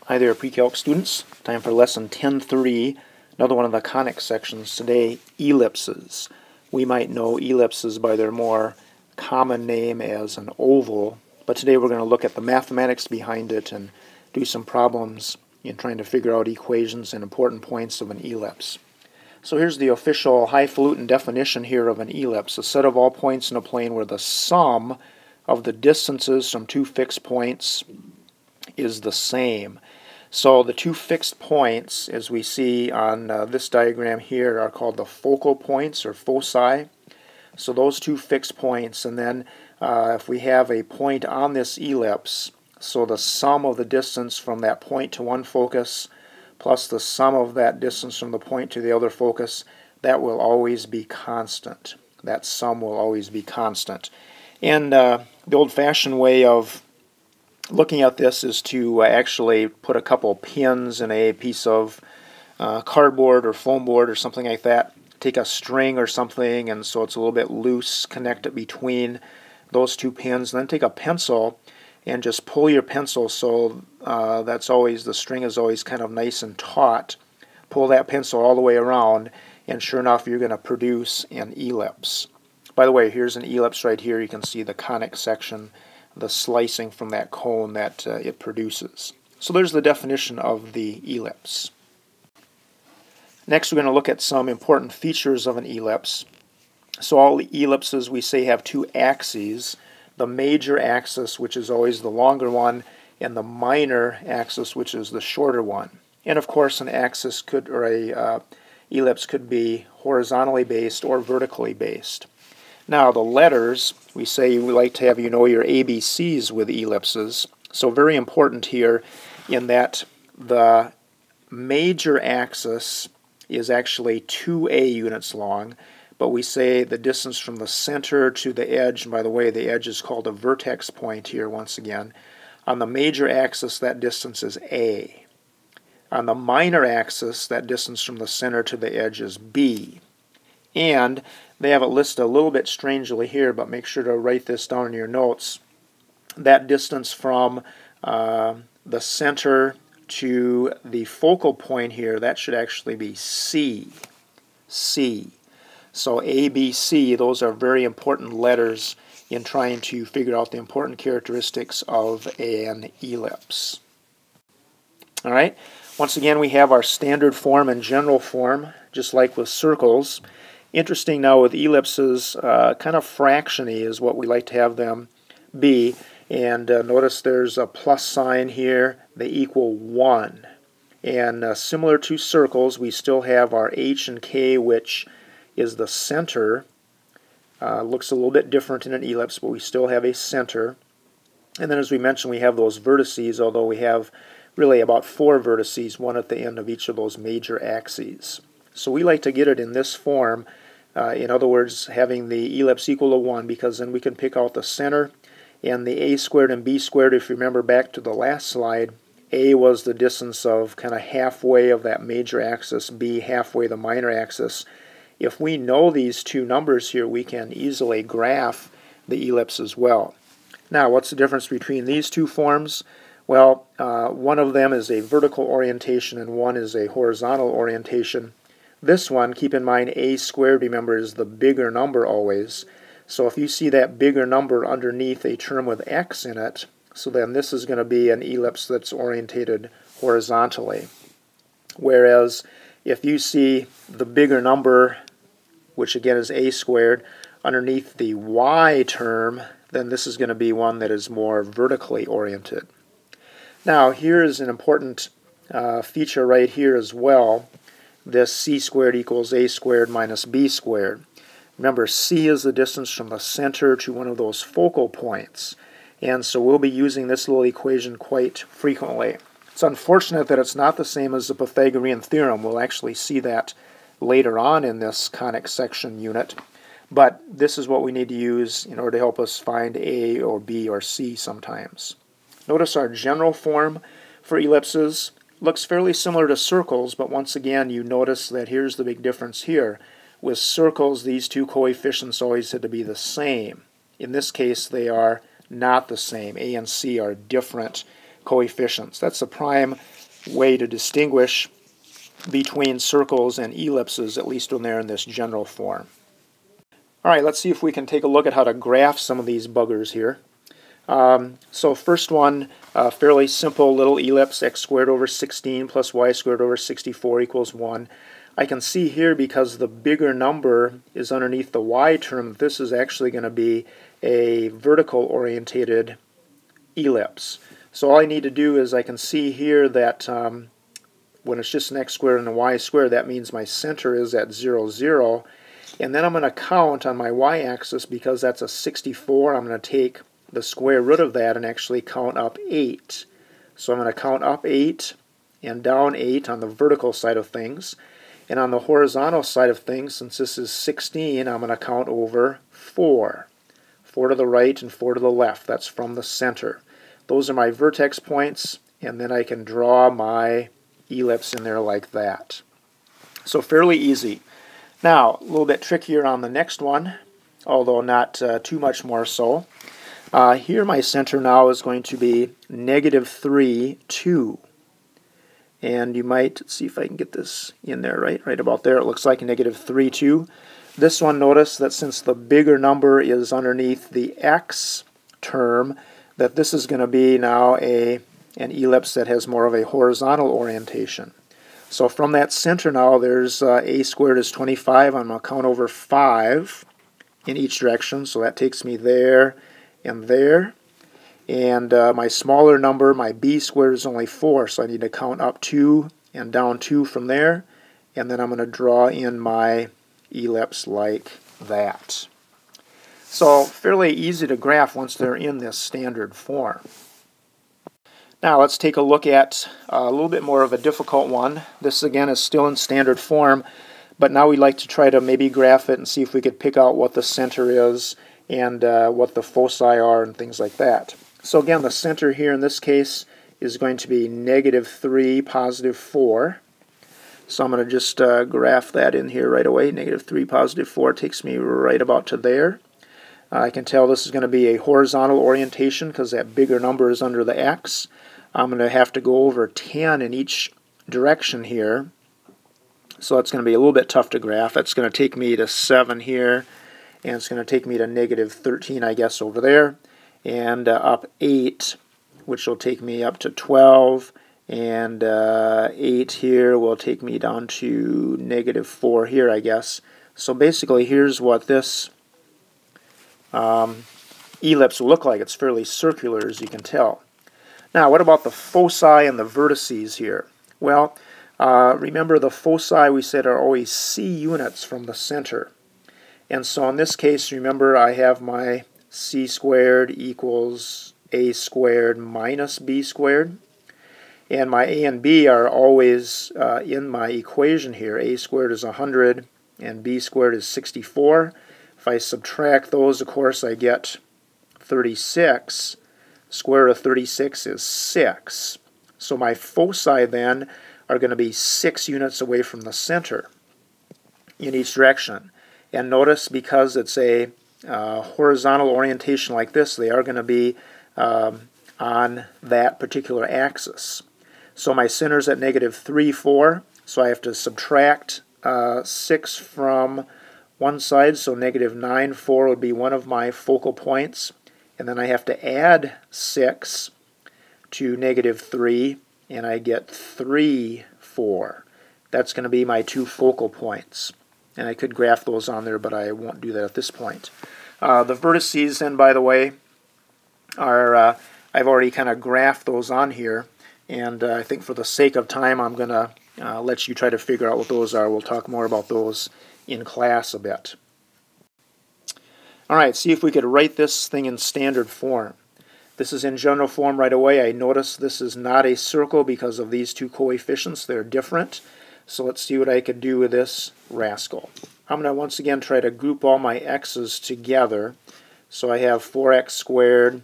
Hi there, Pre-Calc students. Time for lesson 1030, another one of the conic sections today, ellipses. We might know ellipses by their more common name as an oval, but today we're going to look at the mathematics behind it and do some problems in trying to figure out equations and important points of an ellipse. So here's the official highfalutin definition here of an ellipse, a set of all points in a plane where the sum of the distances from two fixed points is the same. So the two fixed points, as we see on this diagram here, are called the focal points or foci. So those two fixed points, and then if we have a point on this ellipse, so the sum of the distance from that point to one focus plus the sum of that distance from the point to the other focus, that will always be constant. That sum will always be constant. And the old-fashioned way of looking at this is to actually put a couple pins in a piece of cardboard or foam board or something like that. Take a string or something, and so it's a little bit loose, connect it between those two pins, and then take a pencil and just pull your pencil so that's always, the string is always kind of nice and taut. Pull that pencil all the way around, and sure enough you're going to produce an ellipse. By the way, here's an ellipse right here. You can see the conic section, the slicing from that cone that it produces. So there's the definition of the ellipse. Next we're going to look at some important features of an ellipse. So all the ellipses we say have two axes, the major axis, which is always the longer one, and the minor axis, which is the shorter one. And of course an axis could, or a ellipse could be horizontally based or vertically based. Now the letters, we say we like to have you know your ABCs with ellipses. So very important here in that the major axis is actually 2a units long, but we say the distance from the center to the edge, and by the way the edge is called a vertex point here once again. On the major axis that distance is a. On the minor axis that distance from the center to the edge is b. And they have it listed a little bit strangely here, but make sure to write this down in your notes. That distance from the center to the focal point here, that should actually be C. C. So A, B, C, those are very important letters in trying to figure out the important characteristics of an ellipse. All right. Once again, we have our standard form and general form, just like with circles. Interesting now with ellipses, kind of fractiony is what we like to have them be. And notice there's a plus sign here. They equal 1. And similar to circles, we still have our H and K, which is the center. Looks a little bit different in an ellipse, but we still have a center. And then as we mentioned, we have those vertices, although we have really about 4 vertices, one at the end of each of those major axes. So we like to get it in this form, in other words, having the ellipse equal to 1, because then we can pick out the center, and the a squared and b squared, if you remember back to the last slide, a was the distance of kind of halfway of that major axis, b halfway the minor axis. If we know these two numbers here, we can easily graph the ellipse as well. Now, what's the difference between these two forms? Well, one of them is a vertical orientation and one is a horizontal orientation. This one, keep in mind, a squared, remember, is the bigger number always. So if you see that bigger number underneath a term with x in it, so then this is going to be an ellipse that's orientated horizontally. Whereas if you see the bigger number, which again is a squared, underneath the y term, then this is going to be one that is more vertically oriented. Now here is an important feature right here as well. This c squared equals a squared minus b squared. Remember, c is the distance from the center to one of those focal points. And so we'll be using this little equation quite frequently. It's unfortunate that it's not the same as the Pythagorean theorem. We'll actually see that later on in this conic section unit. But this is what we need to use in order to help us find a or b or c sometimes. Notice our general form for ellipses looks fairly similar to circles, but once again you notice that here's the big difference here. With circles, these two coefficients always had to be the same. In this case, they are not the same. A and C are different coefficients. That's the prime way to distinguish between circles and ellipses, at least when they're in this general form. All right, let's see if we can take a look at how to graph some of these buggers here. So first one, fairly simple little ellipse, x squared over 16 plus y squared over 64 equals 1. I can see here, because the bigger number is underneath the y term, this is actually going to be a vertical orientated ellipse. So all I need to do is I can see here that when it's just an x squared and a y squared, that means my center is at 0, 0. And then I'm going to count on my y-axis, because that's a 64. I'm going to take the square root of that and actually count up 8. So I'm going to count up 8 and down 8 on the vertical side of things. And on the horizontal side of things, since this is 16, I'm going to count over 4. 4 to the right and 4 to the left. That's from the center. Those are my vertex points, and then I can draw my ellipse in there like that. So fairly easy. Now, a little bit trickier on the next one, although not too much more so. Here my center now is going to be -3, 2. And you might, see if I can get this in there, right about there. It looks like -3, 2. This one, notice that since the bigger number is underneath the x term, that this is going to be now an ellipse that has more of a horizontal orientation. So from that center now, there's a squared is 25. I'm going to count over 5 in each direction, so that takes me there and there. And my smaller number, my b squared, is only 4, so I need to count up 2 and down 2 from there. And then I'm going to draw in my ellipse like that. So fairly easy to graph once they're in this standard form. Now let's take a look at a little bit more of a difficult one. This again is still in standard form, but now we'd like to try to maybe graph it and see if we could pick out what the center is and what the foci are and things like that. So again, the center here in this case is going to be -3, +4. So I'm going to just graph that in here right away. -3, +4 takes me right about to there. I can tell this is going to be a horizontal orientation because that bigger number is under the x. I'm going to have to go over 10 in each direction here. So that's going to be a little bit tough to graph. That's going to take me to 7 here, and it's going to take me to -13, I guess, over there, and up 8, which will take me up to 12, and 8 here will take me down to -4 here, I guess. So basically, here's what this ellipse will look like. It's fairly circular, as you can tell. Now, what about the foci and the vertices here? Well, remember the foci we said are always c units from the center. And so in this case, remember I have my c squared equals a squared minus b squared. And my a and b are always in my equation here. A squared is 100 and b squared is 64. If I subtract those, of course, I get 36. Square root of 36 is 6. So my foci then are going to be 6 units away from the center in each direction. And notice, because it's a horizontal orientation like this, they are going to be on that particular axis. So my center's at -3, 4, so I have to subtract 6 from one side, so -9, 4 would be one of my focal points. And then I have to add 6 to -3, and I get 3, 4. That's going to be my 2 focal points. And I could graph those on there, but I won't do that at this point. The vertices then, by the way, are, I've already kind of graphed those on here. And I think for the sake of time, I'm going to let you try to figure out what those are. We'll talk more about those in class a bit. All right, see if we could write this thing in standard form. This is in general form right away. I notice this is not a circle because of these two coefficients. They're different. So let's see what I could do with this rascal. I'm going to once again try to group all my x's together. So I have 4x squared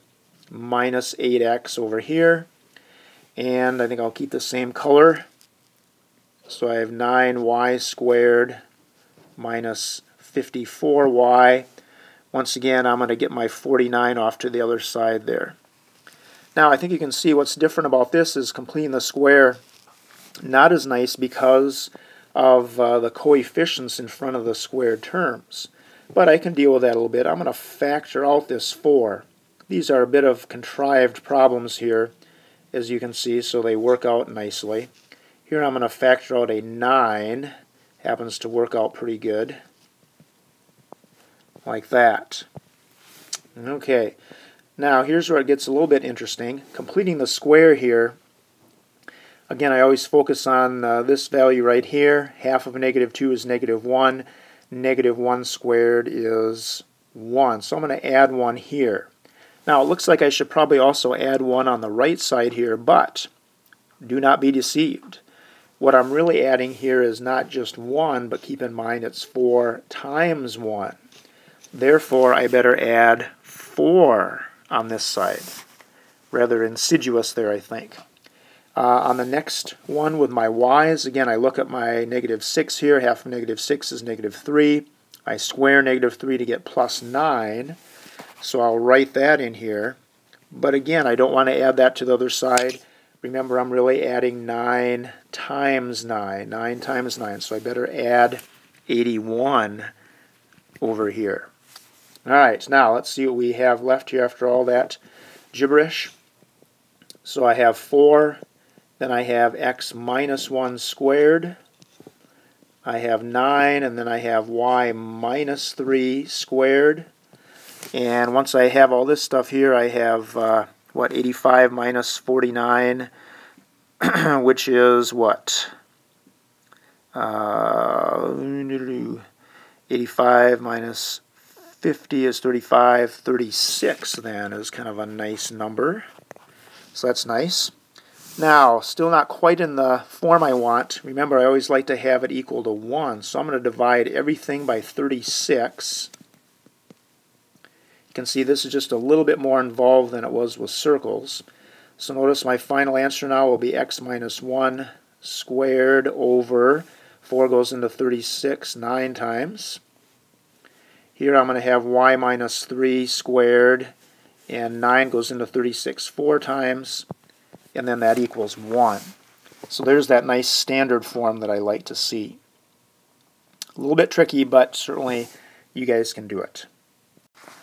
minus 8x over here. And I think I'll keep the same color. So I have 9y squared minus 54y. Once again, I'm going to get my 49 off to the other side there. Now, I think you can see what's different about this is completing the square Not as nice because of the coefficients in front of the squared terms. But I can deal with that a little bit. I'm going to factor out this 4. These are a bit of contrived problems here, as you can see, so they work out nicely. Here I'm going to factor out a 9. Happens to work out pretty good. Like that. Okay. Now here's where it gets a little bit interesting. Completing the square here, again, I always focus on this value right here. Half of -2 is -1. -1 squared is 1. So I'm going to add 1 here. Now it looks like I should probably also add 1 on the right side here, but do not be deceived. What I'm really adding here is not just 1, but keep in mind it's 4 times 1. Therefore, I better add 4 on this side. Rather insidious there, I think. On the next one with my y's, again, I look at my -6 here. Half of -6 is -3. I square -3 to get +9. So I'll write that in here. But again, I don't want to add that to the other side. Remember, I'm really adding 9 times 9. 9 times 9. So I better add 81 over here. Alright, now let's see what we have left here after all that gibberish. So I have 4, then I have x minus 1 squared. I have 9, and then I have y minus 3 squared. And once I have all this stuff here, I have, 85 minus 49, which is what? 85 minus 50 is 35. 36 then is kind of a nice number. So that's nice. Now, still not quite in the form I want. Remember, I always like to have it equal to 1. So I'm going to divide everything by 36. You can see this is just a little bit more involved than it was with circles. So notice my final answer now will be x minus 1 squared over 4 goes into 36 9 times. Here I'm going to have y minus 3 squared, and 9 goes into 36 4 times, and then that equals 1. So there's that nice standard form that I like to see. A little bit tricky, but certainly you guys can do it.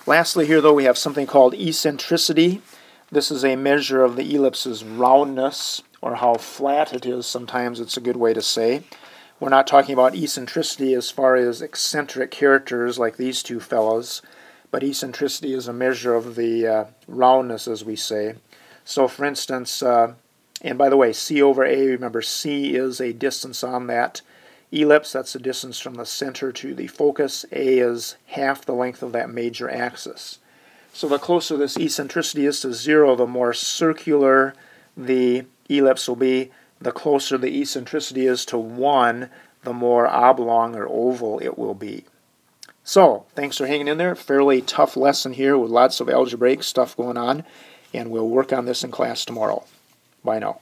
Lastly here, though, we have something called eccentricity. This is a measure of the ellipse's roundness, or how flat it is. Sometimes it's a good way to say. We're not talking about eccentricity as far as eccentric characters like these two fellows, but eccentricity is a measure of the roundness, as we say. So for instance, and by the way, c over a, remember c is a distance on that ellipse. That's the distance from the center to the focus. A is half the length of that major axis. So the closer this eccentricity is to 0, the more circular the ellipse will be. The closer the eccentricity is to 1, the more oblong or oval it will be. So, thanks for hanging in there. Fairly tough lesson here with lots of algebraic stuff going on, and we'll work on this in class tomorrow. Bye now.